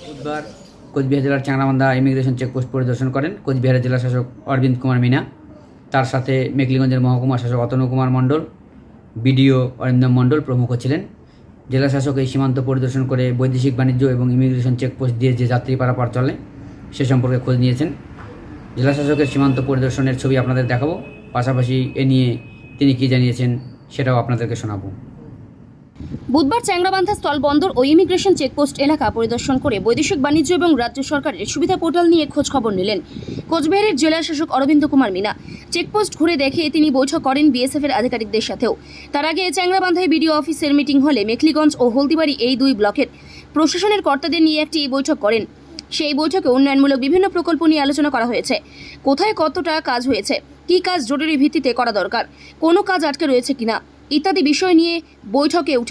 বুধবার কোচবিহার জেলার Changrabandha immigration checkpost পরিদর্শন করেন কোচবিহারের জেলা শাসক অরবিন্দ কুমার মিনা। তার সাথে মেখলিগঞ্জের মহকুমা শাসক অতনু কুমার মণ্ডল, বিডিও অরিন্দম মণ্ডল প্রমুখ ছিলেন। জেলা শাসক এই সীমান্ত পরিদর্শন করে বৈদেশিক বাণিজ্য এবং ইমিগ্রেশন চেকপোস্ট দিয়ে যে যাত্রী পারাপার চলে সে সম্পর্কে খোঁজ নিয়েছেন। জেলা শাসকের সীমান্ত পরিদর্শনের ছবি আপনাদের দেখাবো, পাশাপাশি এ নিয়ে তিনি কী জানিয়েছেন সেটাও আপনাদেরকে শোনাবো। বুধবার চ্যাংড়াবান্ধা স্থলবন্দর ও ইমিগ্রেশন চেকপোস্ট এলাকা পরিদর্শন করে বৈদেশিক বাণিজ্য এবং রাজ্য সরকারের সুবিধা পোর্টাল নিয়ে খোঁজ খবর নিলেন কোচবিহারের জেলা শাসক অরবিন্দ কুমার মিনা। চেকপোস্ট ঘুরে দেখে তিনি বৈঠক করেন বিএসএফ এর আধিকারিকদের সাথেও। তার আগে চ্যাংড়াবান্ধায় বিডিও অফিসের মিটিং হলে মেখলিগঞ্জ ও হলদিবাড়ি এই দুই ব্লকের প্রশাসনের কর্তাদের নিয়ে একটি বৈঠক করেন। সেই বৈঠকে উন্নয়নমূলক বিভিন্ন প্রকল্প নিয়ে আলোচনা করা হয়েছে। কোথায় কতটা কাজ হয়েছে, কী কাজ জরুরি ভিত্তিতে করা দরকার, কোনো কাজ আটকে রয়েছে কিনা ইত্যাদি বিষয় নিয়ে বৈঠকে উঠে